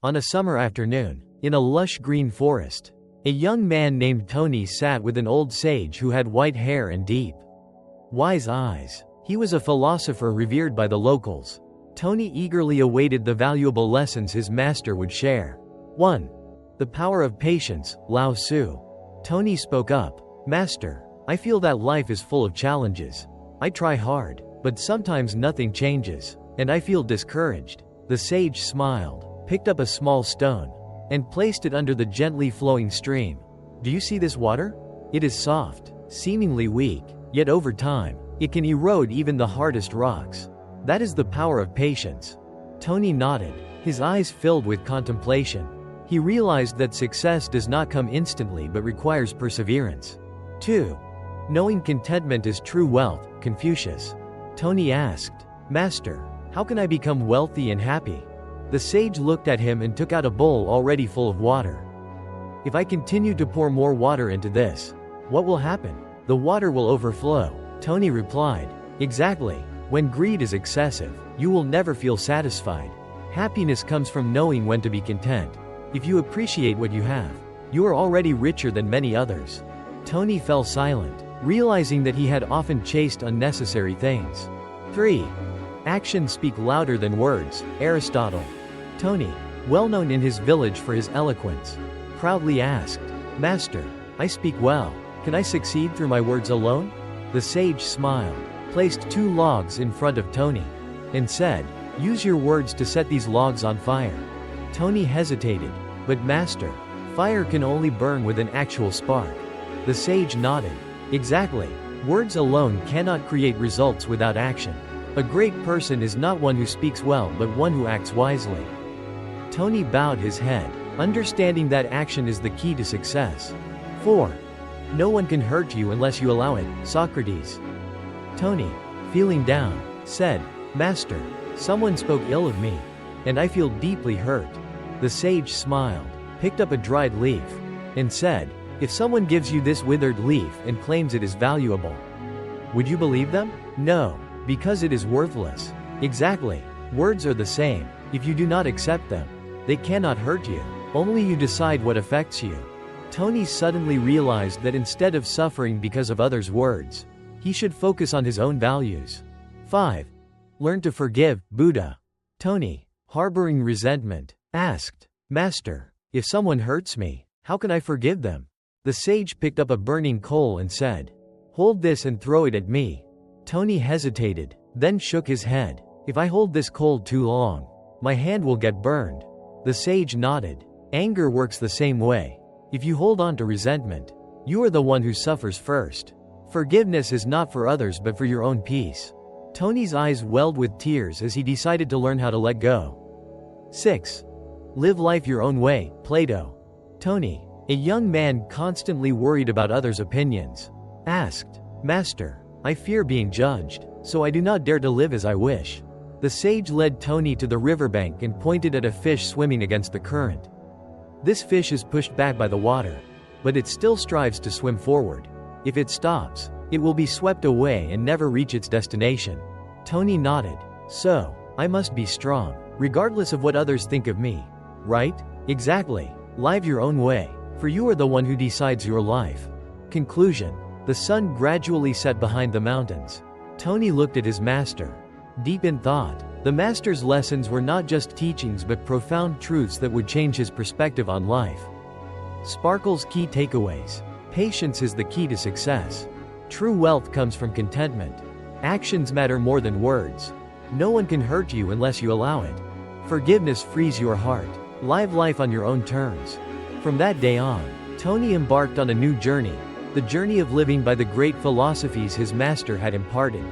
On a summer afternoon, in a lush green forest, a young man named Tony sat with an old sage who had white hair and deep, wise eyes. He was a philosopher revered by the locals. Tony eagerly awaited the valuable lessons his master would share. 1. The power of patience, Lao Tzu. Tony spoke up. Master, I feel that life is full of challenges. I try hard, but sometimes nothing changes, and I feel discouraged. The sage smiled, picked up a small stone, and placed it under the gently flowing stream. Do you see this water? It is soft, seemingly weak, yet over time, it can erode even the hardest rocks. That is the power of patience. Tony nodded, his eyes filled with contemplation. He realized that success does not come instantly but requires perseverance. 2. Knowing contentment is true wealth, Confucius. Tony asked, Master, how can I become wealthy and happy? The sage looked at him and took out a bowl already full of water. If I continue to pour more water into this, what will happen? The water will overflow. Tony replied, Exactly. When greed is excessive, you will never feel satisfied. Happiness comes from knowing when to be content. If you appreciate what you have, you are already richer than many others. Tony fell silent, realizing that he had often chased unnecessary things. 3. Actions speak louder than words, Aristotle. Tony, well known in his village for his eloquence, proudly asked, Master, I speak well. Can I succeed through my words alone? The sage smiled, placed 2 logs in front of Tony, and said, Use your words to set these logs on fire. Tony hesitated, but Master, fire can only burn with an actual spark. The sage nodded. Exactly. Words alone cannot create results without action. A great person is not one who speaks well but one who acts wisely. Tony bowed his head, understanding that action is the key to success. 4. No one can hurt you unless you allow it, Socrates. Tony, feeling down, said, Master, someone spoke ill of me, and I feel deeply hurt. The sage smiled, picked up a dried leaf, and said, If someone gives you this withered leaf and claims it is valuable, would you believe them? No, because it is worthless. Exactly. Words are the same. If you do not accept them, they cannot hurt you. Only you decide what affects you. Tony suddenly realized that instead of suffering because of others' words, he should focus on his own values. 5. Learn to forgive, Buddha. Tony, harboring resentment, asked, Master, if someone hurts me, how can I forgive them? The sage picked up a burning coal and said, Hold this and throw it at me. Tony hesitated, then shook his head. If I hold this coal too long, my hand will get burned. The sage nodded. Anger works the same way. If you hold on to resentment, you are the one who suffers first. Forgiveness is not for others but for your own peace. Tony's eyes welled with tears as he decided to learn how to let go. 6. Live life your own way, Plato. Tony, a young man constantly worried about others' opinions, asked, Master, I fear being judged, so I do not dare to live as I wish. The sage led Tony to the riverbank and pointed at a fish swimming against the current. This fish is pushed back by the water, but it still strives to swim forward. If it stops, it will be swept away and never reach its destination. Tony nodded. So, I must be strong, regardless of what others think of me. Right? Exactly. Live your own way, for you are the one who decides your life. Conclusion. The sun gradually set behind the mountains. Tony looked at his master, deep in thought. The master's lessons were not just teachings but profound truths that would change his perspective on life. Sparkle's key takeaways. Patience is the key to success. True wealth comes from contentment. Actions matter more than words. No one can hurt you unless you allow it. Forgiveness frees your heart. Live life on your own terms. From that day on, Tony embarked on a new journey, the journey of living by the great philosophies his master had imparted.